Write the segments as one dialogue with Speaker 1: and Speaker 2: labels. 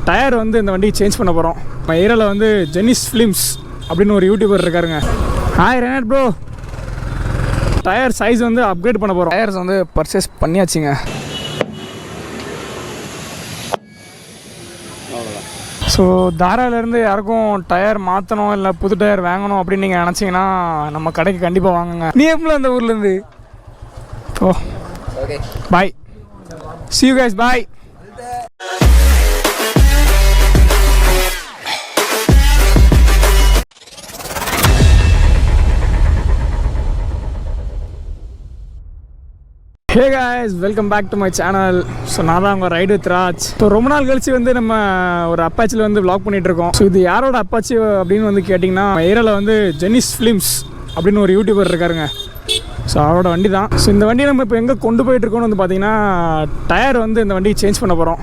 Speaker 1: Tyre வந்து இந்த வண்டியை சேஞ்ச் பண்ண போகிறோம். நம்ம ஏரியாவில் வந்து ஜெனிஸ் ஃபிலிம்ஸ் அப்படின்னு ஒரு யூடியூபர் இருக்காருங்க. Hi Renet bro. Tyre size வந்து அப்கிரேட் பண்ண போகிறோம். டயர்ஸ் வந்து பர்ச்சேஸ் பண்ணியாச்சுங்க. ஸோ தாராவிலேருந்து யாருக்கும் டயர் மாற்றணும் இல்லை புது டயர் வாங்கணும் அப்படின்னு நீங்கள் நினச்சிங்கன்னா நம்ம கடைக்கு கண்டிப்பாக வாங்குங்க. நீ எப்போ அந்த ஊர்லேருந்து? Oh okay, bye. See you guys, bye. Hey guys, welcome back to my channel. So நான் தான் உங்கள் ரைடு வித் ராஜ். ஸோ ரொம்ப நாள் கழிச்சு வந்து நம்ம ஒரு அப்பாச்சியில் வந்து vlog பண்ணிகிட்ருக்கோம். ஸோ இது யாரோட அப்பாச்சி அப்படின்னு வந்து கேட்டிங்கன்னா ஏரியாவில் வந்து ஜெனிஸ் ஃபிலிம்ஸ் அப்படின்னு ஒரு யூடியூபர் இருக்காருங்க. ஸோ அவரோட வண்டி தான். ஸோ இந்த வண்டியை நம்ம இப்போ எங்கே கொண்டு போயிட்டுருக்கோன்னு வந்து பார்த்திங்கன்னா டயர் வந்து இந்த வண்டியை சேஞ்ச் பண்ண போகிறோம்.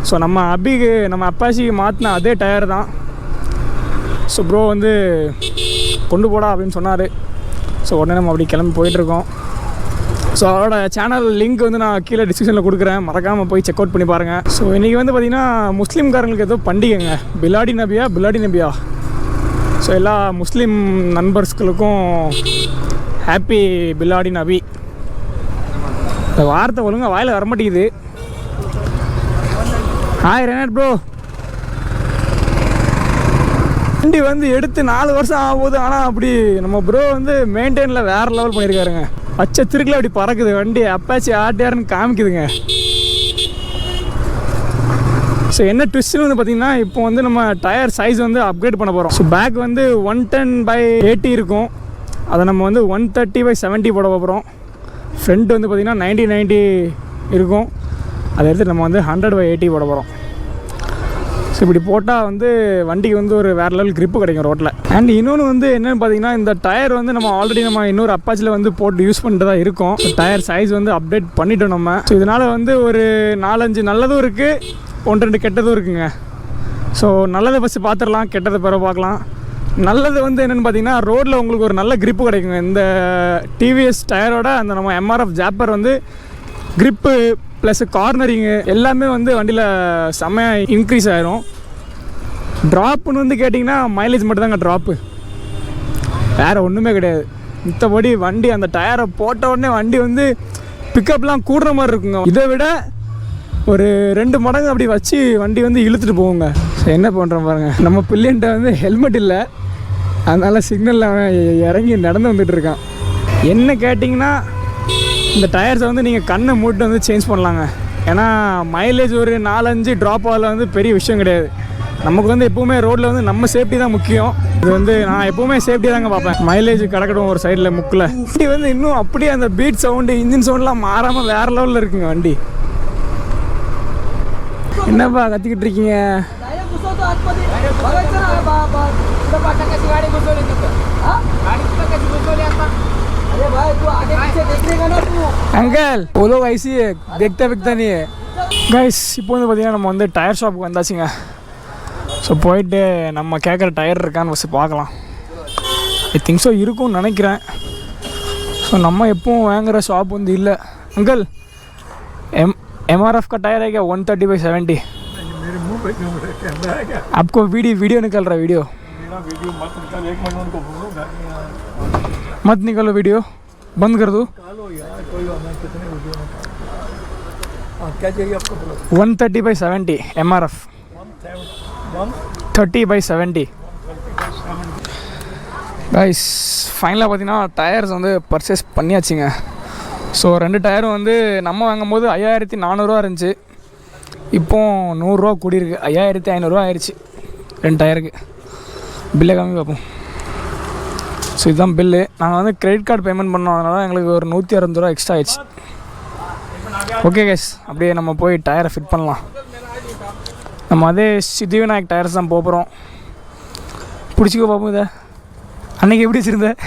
Speaker 1: ஸோ நம்ம அப்பாச்சிக்கு மாற்றின அதே டயர் தான். ஸோ ப்ரோ வந்து கொண்டு போடா அப்படின்னு சொன்னார். ஸோ உடனே நம்ம அப்படி கிளம்பி போயிட்டுருக்கோம். ஸோ அவரோட சேனல் லிங்க் வந்து நான் கீழே டிஸ்கிரிப்ஷனில் கொடுக்குறேன், மறக்காமல் போய் செக் அவுட் பண்ணி பாருங்கள். ஸோ இன்றைக்கி வந்து பார்த்திங்கன்னா முஸ்லீம்காரங்களுக்கு ஏதோ பண்டிகைங்க, பிலாடி நபியா. ஸோ எல்லா முஸ்லீம் நண்பர்களுக்கும் ஹாப்பி பிலாடி நபி. இந்த வார்த்தை ஒழுங்காக வாயில் வரமாட்டேங்குது. Hi Renet bro. வண்டி வந்து எடுத்து 4 வருஷம் ஆகுது. ஆனால் அப்படி நம்ம ப்ரோ வந்து மெயின்டைனில் வேறு லெவல் பண்ணியிருக்காருங்க. பச்சை திருக்கில் அப்படி பறக்குது வண்டி. அப்பாச்சி ஆர்டிஆர்னு காமிக்குதுங்க. ஸோ என்ன ட்விஸ்ட்னு வந்து பார்த்திங்கன்னா இப்போ வந்து நம்ம டயர் சைஸ் வந்து அப்கிரேட் பண்ண போகிறோம். ஸோ பேக் வந்து 110/80 இருக்கும். அதை நம்ம வந்து 130/70 போட போகிறோம். ஃப்ரண்ட் வந்து பார்த்திங்கன்னா 90/90 இருக்கும். அதை எடுத்து நம்ம வந்து 100/80 போட போகிறோம். ஸோ இப்படி போட்டால் வந்து வண்டிக்கு வந்து ஒரு வேறு லெவல் கிரிப்பு கிடைக்கும் ரோட்டில். அண்ட் இன்னொன்று வந்து என்னென்னு பார்த்தீங்கன்னா இந்த டயர் வந்து நம்ம ஆல்ரெடி நம்ம இன்னொரு அப்பாச்சியில் வந்து போட்டு யூஸ் பண்ணிட்டு தான் இருக்கோம். டயர் சைஸ் வந்து அப்டேட் பண்ணிட்டோம் நம்ம. ஸோ இதனால் வந்து ஒரு 4-5 நல்லதும் இருக்குது, 1-2 கெட்டதும் இருக்குங்க. ஸோ நல்லதை ஃபஸ்ட்டு பார்த்துடலாம், கெட்டதை பிறகு பார்க்கலாம். நல்லது வந்து என்னென்னு பார்த்தீங்கன்னா ரோட்டில் உங்களுக்கு ஒரு நல்ல கிரிப்பு கிடைக்குங்க. இந்த டிவிஎஸ் டயரோட அந்த நம்ம எம்ஆர்எஃப் ஜாப்பர் வந்து கிரிப்பு ப்ளஸ் கார்னரிங்கு எல்லாமே வந்து வண்டியில் செம்மையாக இன்க்ரீஸ் ஆகிரும். ட்ராப்புன்னு வந்து கேட்டிங்கன்னா மைலேஜ் மட்டும் தாங்க ட்ராப்பு, வேறு ஒன்றுமே கிடையாது. மித்தபடி வண்டி அந்த டயரை போட்ட உடனே வண்டி வந்து பிக்கப்லாம் கூடுற மாதிரி இருக்குங்க. இதை விட ஒரு 2 மடங்கு அப்படி வச்சு வண்டி வந்து இழுத்துட்டு போவோங்க. ஸோ என்ன பண்ணுறோம் பாருங்கள், நம்ம பிள்ளைன்ட்ட வந்து ஹெல்மெட் இல்லை, அதனால் சிக்னலில் அவன் இறங்கி நடந்து வந்துட்டு இருக்கான். என்ன கேட்டிங்கன்னா இந்த டயர்ஸை வந்து நீங்கள் கண்ணை மூட்டு வந்து சேஞ்ச் பண்ணலாங்க. ஏன்னா மைலேஜ் ஒரு 4-5 ட்ராப் ஆகல வந்து பெரிய விஷயம் கிடையாது. நமக்கு வந்து எப்போவுமே ரோட்டில் வந்து நம்ம சேஃப்டி தான் முக்கியம். இது வந்து நான் எப்போவுமே சேஃப்டி தாங்க பார்ப்பேன். மைலேஜ் கிடக்கட்டும் ஒரு சைடில் முக்கில். வண்டி வந்து இன்னும் அப்படியே அந்த பீட் சவுண்டு இன்ஜின் சவுண்ட்லாம் மாறாமல் வேறு லெவலில் இருக்குங்க வண்டி. என்னப்பா கத்திக்கிட்டு இருக்கீங்க? अंकल वो लोग ऐसी है देखता बिकता नहीं है கைஸ். இப்போ வந்து பார்த்திங்கன்னா நம்ம வந்து டயர் ஷாப்புக்கு வந்தாச்சுங்க. ஸோ போயிட்டு நம்ம கேட்குற டயர் இருக்கான்னு ஃபஸ்ட்டு பார்க்கலாம். ஐ திங்க் ஸோ இருக்கும்னு நினைக்கிறேன். ஸோ நம்ம எப்பவும் வாங்குகிற ஷாப் வந்து இல்லை. अंकल एमआरएफ का टायर है क्या 130/70? आपको वीडियो निकल रहा है? वीडियो मत निकालो, वीडियो बंद कर दो. क्या चाहिए आपको? 130/70 MRF 130/70. கைஸ் ஃபைனலாக பார்த்தீங்கன்னா டயர்ஸ் வந்து பர்ச்சேஸ் பண்ணியாச்சுங்க. ஸோ 2 டயரும் வந்து நம்ம வாங்கும்போது 5400 இருந்துச்சு. இப்போது 100 கூடியிருக்கு, 5500 ஆயிடுச்சு 2 டயருக்கு. பில்லை காமி பார்ப்போம். ஸோ இதுதான் பில்லு. நாங்கள் வந்து கிரெடிட் கார்டு பேமெண்ட் பண்ணோம், அதனால எங்களுக்கு ஒரு 160 எக்ஸ்ட்ரா ஆயிடுச்சு. ஓகே கைஸ், அப்படியே நம்ம போய் டயரை ஃபிட் பண்ணலாம். நம்ம அதே சித்திவிநாயக் டயர்ஸ் தான் போகிறோம். பிடிச்சிக்கோ பார்ப்போம். இதை அன்றைக்கி எப்படி வச்சுருந்தேன்?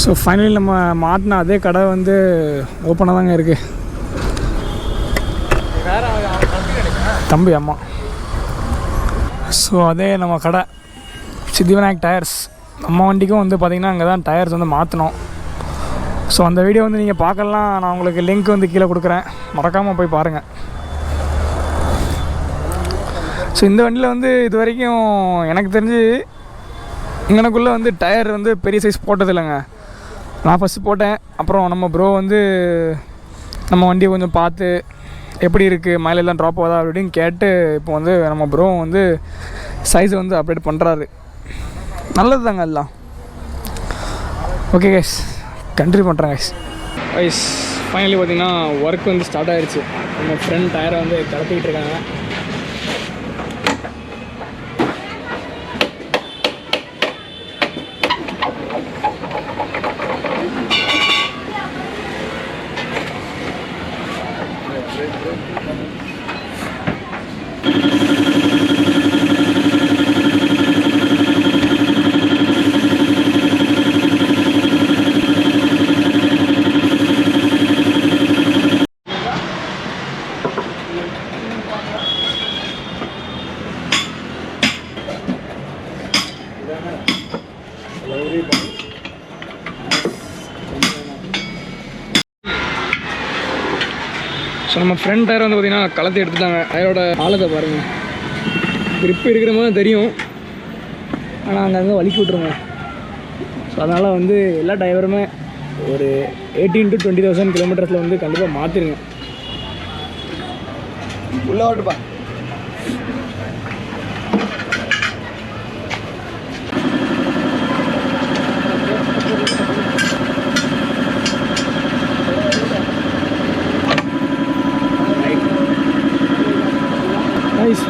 Speaker 1: ஸோ ஃபைனலி நம்ம மாட்டின அதே கடை வந்து ஓப்பனாக தாங்க இருக்குது. தம்பி அம்மா. ஸோ அதே நம்ம கடை சித்திவிநாயக் டயர்ஸ். நம்ம வண்டிக்கும் வந்து பார்த்திங்கன்னா அங்கே தான் டயர்ஸ் வந்து மாற்றினோம். ஸோ அந்த வீடியோ வந்து நீங்கள் பார்க்கலாம், நான் உங்களுக்கு லிங்க் வந்து கீழே கொடுக்குறேன், மறக்காமல் போய் பாருங்கள். ஸோ இந்த வண்டியில் வந்து இது வரைக்கும் எனக்கு தெரிஞ்சு இங்கனக்குள்ளே வந்து டயர் வந்து பெரிய சைஸ் போட்டது இல்லைங்க. நான் ஃபஸ்ட்டு போட்டேன், அப்புறம் நம்ம ப்ரோ வந்து நம்ம வண்டியை கொஞ்சம் பார்த்து எப்படி இருக்குது, மைலேஜ்லாம் ட்ராப் ஆகுதா அப்படின்னு கேட்டு இப்போ வந்து நம்ம ப்ரோ வந்து சைஸை வந்து அப்டேட் பண்ணுறாரு. நல்லது தாங்க எல்லாம். ஓகே கைஸ், கண்டினியூ பண்ணுறேன் கைஸ். ஃபைனலி பார்த்திங்கன்னா ஒர்க் வந்து ஸ்டார்ட் ஆகிடுச்சு. நம்ம ஃப்ரெண்ட் டயரை வந்து கலப்பிக்கிட்டு இருக்காங்க. ஸோ நம்ம ஃப்ரண்ட் டயர் வந்து பார்த்திங்கன்னா கலத்தி எடுத்துட்டாங்க. டயரோட ஆழத்தை பாருங்கள், grip இருக்கிற மாதிரி தெரியும், ஆனால் அங்கங்கே வலிக்கி விட்ருங்க. ஸோ அதனால் வந்து எல்லா டயருமே ஒரு 18 to 20,000 கிலோமீட்டர்ஸில் வந்து கண்டிப்பாக மாற்றிடுங்க. உள்ளே ஓட்டுப்பா.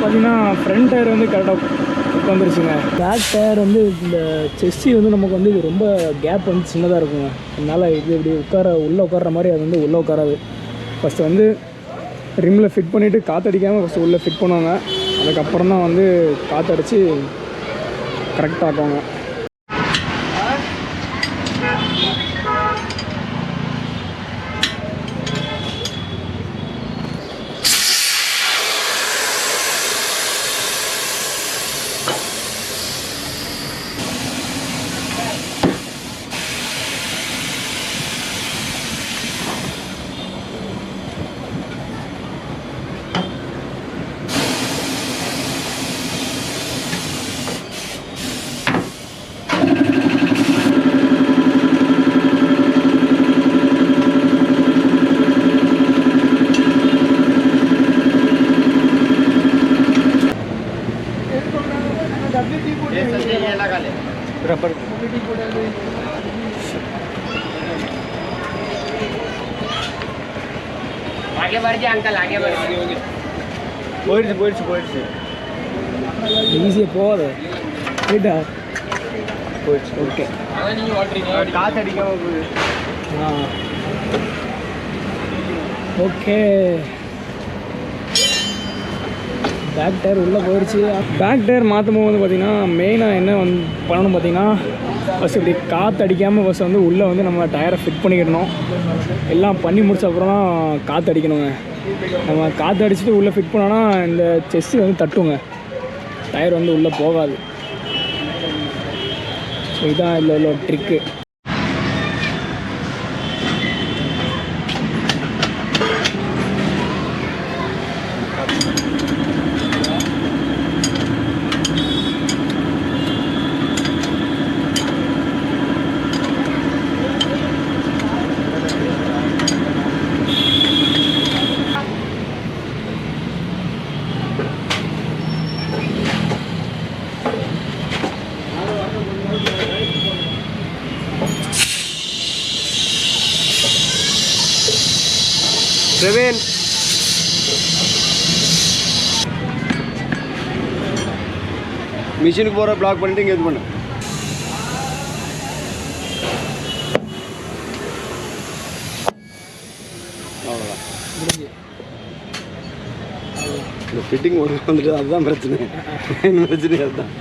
Speaker 1: பார்த்தீங்கன்னா ஃப்ரண்ட் டயர் வந்து கரெக்டாக உட்காந்துருச்சுங்க. பேக் டயர் வந்து இந்த செஸ்ஸி வந்து நமக்கு வந்து இது ரொம்ப கேப் வந்து சின்னதாக இருக்குங்க. அதனால் இது இப்படி உள்ளே உட்கார்ற மாதிரி அது வந்து உள்ளே உட்காராது. ஃபஸ்ட்டு வந்து ரிம்மில் ஃபிட் பண்ணிவிட்டு காற்றடிக்காமல் ஃபஸ்ட்டு உள்ளே ஃபிட் பண்ணுவாங்க. அதுக்கப்புறம் தான் வந்து காற்றடிச்சு கரெக்டாக ஆக்குவாங்க.
Speaker 2: आगे बढ़ जाए अंकल, आगे बढ़ जाए. போயிடுச்சு ஈஸியாக போகாது ரைட்டா. போயிடுச்சு. ஓகே, அதான் நீங்கள் ஓட்டுறீங்க, காற்று அடிக்காமல் போகுது. ஓகே, பேக் டயர் உள்ளே போயிடுச்சு. பேக் டயர் மாற்றும் போது வந்து பார்த்திங்கன்னா மெயினாக என்ன வந்து பண்ணணும் பார்த்திங்கன்னா, ஃபஸ்ட் இப்படி காற்று அடிக்காமல் ஃபஸ்ட் வந்து உள்ளே வந்து நம்ம டயரை ஃபிட் பண்ணிக்கிடணும். எல்லாம் பண்ணி முடிச்ச அப்புறம் தான் காற்று அடிக்கணுங்க. நம்ம காற்று அடிச்சுட்டு உள்ளே ஃபிட் பண்ணோன்னா இந்த செஸ்ஸு வந்து தட்டுங்க, டயர் வந்து உள்ளே போகாது. ஸோ இதுதான் இதில் உள்ள ட்ரிக்கு.
Speaker 3: பிரவீன், மிஷினுக்கு போகிற பிளாக் பண்ணிட்டு இங்கே இது பண்ணு. அவ்வளோதான், இந்த ஃபிட்டிங் ஒரு வந்துட்டு அதுதான் பிரச்சனை. பிரச்சனை அதுதான்.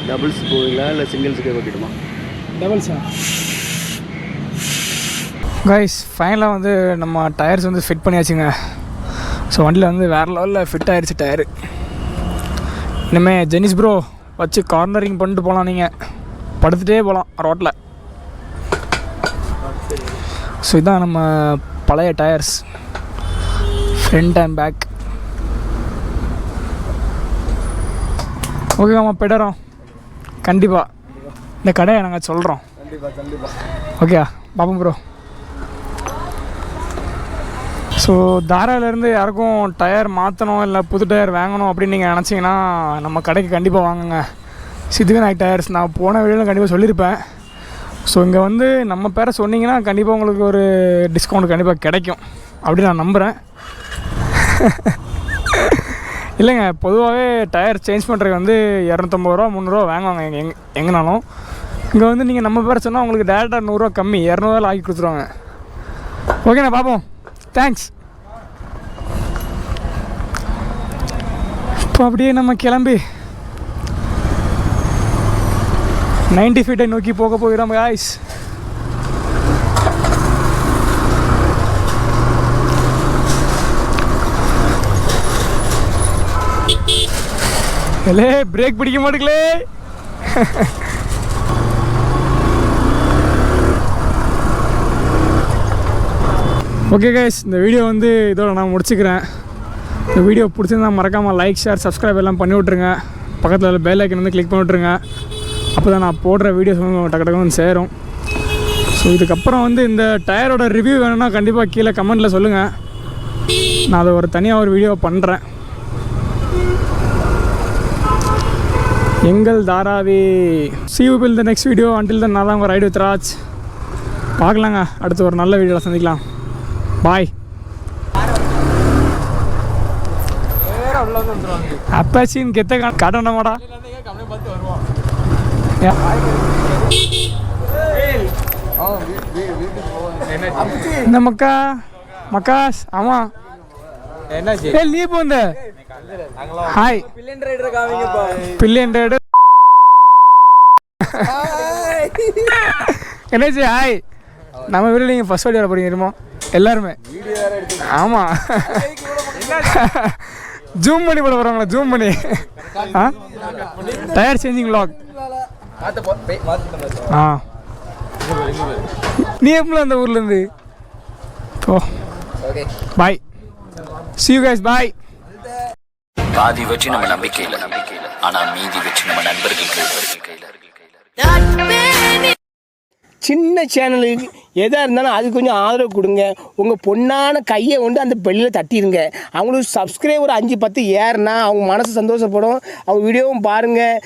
Speaker 3: டபுள்ஸ் போவீங்களா இல்லை சிங்கிள்ஸுக்கே வைக்கணுமா?
Speaker 1: டபுள்ஸா? கைஸ், ஃபைனலாக வந்து நம்ம டயர்ஸ் வந்து ஃபிட் பண்ணியாச்சுங்க. ஸோ வண்டியில் வந்து வேறு லெவலில் ஃபிட் ஆகிடுச்சு டயரு. இனிமேல் ஜெனிஸ் ப்ரோ வச்சு கார்னரிங் பண்ணிட்டு போகலாம் நீங்கள்.
Speaker 2: படுத்துகிட்டே போகலாம் ரோட்டில். ஸோ இதுதான் நம்ம பழைய டயர்ஸ், ஃப்ரண்ட் அண்ட் பேக். ஓகேவாம்மா, போய்ட்டுறோம் கண்டிப்பாக. இந்த கடையை நாங்கள் சொல்கிறோம். ஓகே பாப்போம் ப்ரோ. ஸோ தாராவிலேருந்து யாருக்கும் டயர் மாற்றணும் இல்லை புது டயர் வாங்கணும் அப்படின்னு நீங்கள் நினச்சிங்கன்னா நம்ம கடைக்கு கண்டிப்பாக வாங்குங்க. சித்திவிநாயக் டயர்ஸ். நான் போன வீடியோவில் கண்டிப்பாக சொல்லியிருப்பேன். ஸோ இங்கே வந்து நம்ம பேரை சொன்னீங்கன்னா கண்டிப்பாக உங்களுக்கு ஒரு டிஸ்கவுண்ட் கண்டிப்பாக கிடைக்கும் அப்படின்னு நான் நம்புகிறேன். இல்லைங்க, பொதுவாகவே டயர் சேஞ்ச் பண்ணுறதுக்கு வந்து 250 ரூபா 300 வாங்குவாங்க எங்கேனாலும். இங்கே வந்து நீங்கள் நம்ம பேரை சொன்னால் உங்களுக்கு டேரெக்டாக 100 ரூபா கம்மி 200 ஆக்கி கொடுத்துருவாங்க. ஓகேண்ணா, பார்ப்போம். தேங்க்ஸ். இப்போ அப்படியே நம்ம கிளம்பி 90 ஃபீட்டை நோக்கி போக போகிறோம் காய்ஸ். இல்லை, பிரேக் பிடிக்க மாட்டேங்களே. ஓகே கைஸ், இந்த வீடியோ வந்து இதோட நான் முடிச்சுக்கிறேன். இந்த வீடியோ பிடிச்சிருந்தா மறக்காமல் லைக், ஷேர், சப்ஸ்கிரைப் எல்லாம் பண்ணி விட்ருங்க. பக்கத்தில் பெல் ஐக்கன் வந்து கிளிக் பண்ணி விட்ருங்க. அப்போ தான் நான் போடுற வீடியோஸ் வந்து டக்கு டக்கு வந்து சேரும். ஸோ இதுக்கப்புறம் வந்து இந்த டயரோட ரிவ்யூ வேணும்னா கண்டிப்பாக கீழே கமெண்ட்டில் சொல்லுங்கள். நான் அதை ஒரு தனியாக ஒரு வீடியோ பண்ணுறேன். எங்கள் Dharavi. See you in the next video. Until then, நான் தான் உங்கள் ரைடு வித் ராஜ். பார்க்கலாங்க, அடுத்து ஒரு நல்ல வீடியோவில் சந்திக்கலாம். பாய். அப்பாச்சின்னு கெத்த காட்டணுமாடா. இந்த மக்காஸ். ஆமாம், நீ போந்த ஹாய் பில்லியன் ரைடர் என்னாச்சு? ஹாய். நம்ம வீட்டில் நீங்கள் ஃபஸ்ட் வீடியோ போகிறீங்க தெரியுமா எல்லாருமே? ஆமாம், ஜூம் பண்ணி போட போகிறாங்களா? ஜூம் பண்ணி டயர் சேஞ்சிங் vlog. நீ எப்போ அந்த ஊர்லேருந்து? ஓ, பாய். See you guys, bye.
Speaker 4: பாதி வெற்றி நம்ம நம்பிக்கையில், ஆனா மீதி வெற்றி நம்ம நண்பர்கள் கையில்.
Speaker 5: சின்ன சேனலுக்கு எதாக இருந்தாலும் அது கொஞ்சம் ஆதரவு கொடுங்க. உங்கள் பொண்ணான கையை கொண்டு அந்த பெல்லில் தட்டிடுங்க. அவங்களுக்கு சப்ஸ்கிரைபர் 5-10 ஏறுனா அவங்க மனசு சந்தோஷப்படும். அவங்க வீடியோவும் பாருங்கள்.